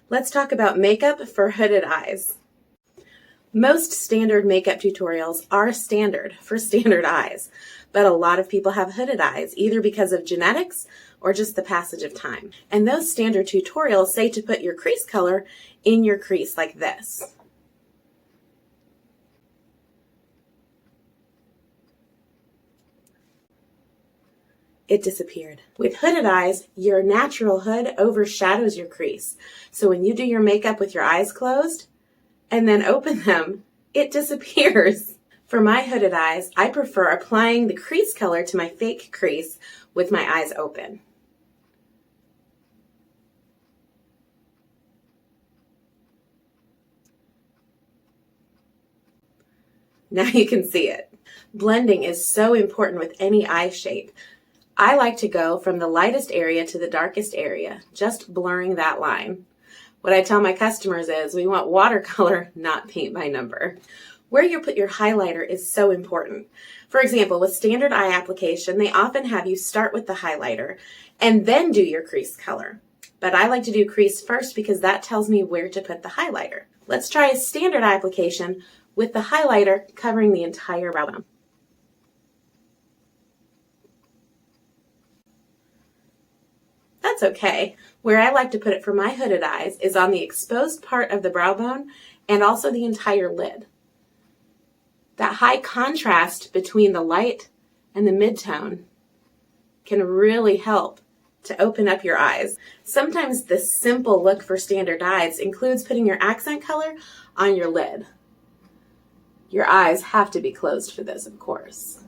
Let's talk about makeup for hooded eyes. Most standard makeup tutorials are standard for standard eyes, but a lot of people have hooded eyes, either because of genetics or just the passage of time. And those standard tutorials say to put your crease color in your crease like this. It disappeared. With hooded eyes, your natural hood overshadows your crease. So when you do your makeup with your eyes closed and then open them, it disappears. For my hooded eyes, I prefer applying the crease color to my fake crease with my eyes open. Now you can see it. Blending is so important with any eye shape. I like to go from the lightest area to the darkest area, just blurring that line. What I tell my customers is we want watercolor, not paint by number. Where you put your highlighter is so important. For example, with standard eye application, they often have you start with the highlighter and then do your crease color. But I like to do crease first because that tells me where to put the highlighter. Let's try a standard eye application with the highlighter covering the entire brow bone. That's okay. Where I like to put it for my hooded eyes is on the exposed part of the brow bone and also the entire lid. That high contrast between the light and the midtone can really help to open up your eyes. Sometimes the simple look for standard eyes includes putting your accent color on your lid. Your eyes have to be closed for this, of course.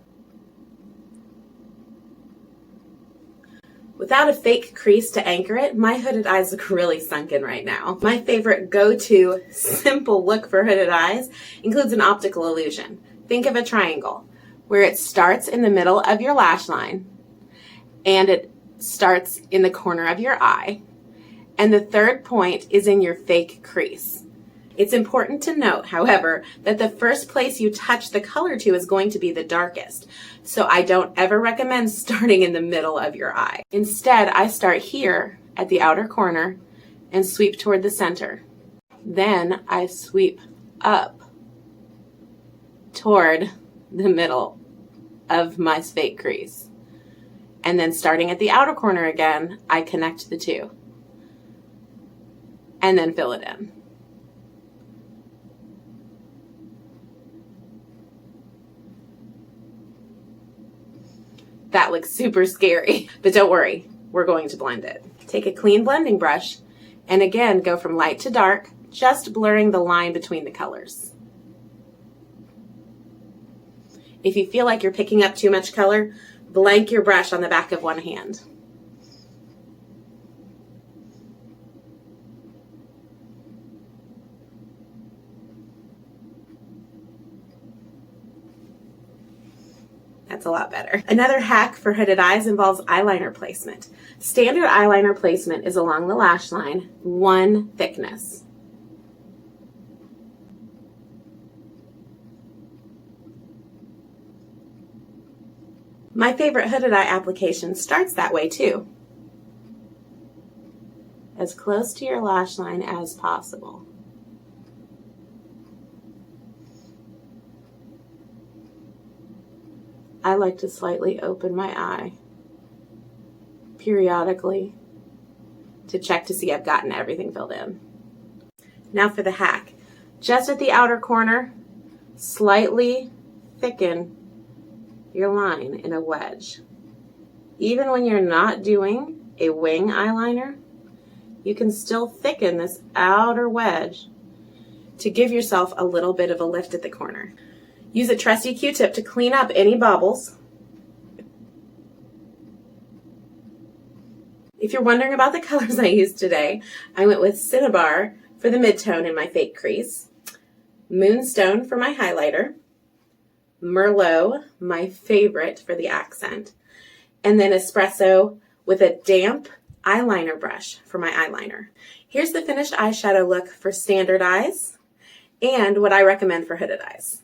Without a fake crease to anchor it, my hooded eyes look really sunken right now. My favorite go-to simple look for hooded eyes includes an optical illusion. Think of a triangle where it starts in the middle of your lash line and it starts in the corner of your eye, and the third point is in your fake crease. It's important to note, however, that the first place you touch the color to is going to be the darkest. So I don't ever recommend starting in the middle of your eye. Instead, I start here at the outer corner and sweep toward the center. Then I sweep up toward the middle of my fake crease. And then starting at the outer corner again, I connect the two and then fill it in. That looks super scary, but don't worry, we're going to blend it. Take a clean blending brush and again go from light to dark, just blurring the line between the colors. If you feel like you're picking up too much color, blank your brush on the back of one hand. That's a lot better. Another hack for hooded eyes involves eyeliner placement. Standard eyeliner placement is along the lash line, one thickness. My favorite hooded eye application starts that way too. As close to your lash line as possible. I like to slightly open my eye periodically to check to see I've gotten everything filled in. Now for the hack. Just at the outer corner, slightly thicken your line in a wedge. Even when you're not doing a wing eyeliner, you can still thicken this outer wedge to give yourself a little bit of a lift at the corner. Use a trusty Q-tip to clean up any bobbles. If you're wondering about the colors I used today, I went with Cinnabar for the midtone in my fake crease, Moonstone for my highlighter, Merlot, my favorite for the accent, and then Espresso with a damp eyeliner brush for my eyeliner. Here's the finished eyeshadow look for standard eyes and what I recommend for hooded eyes.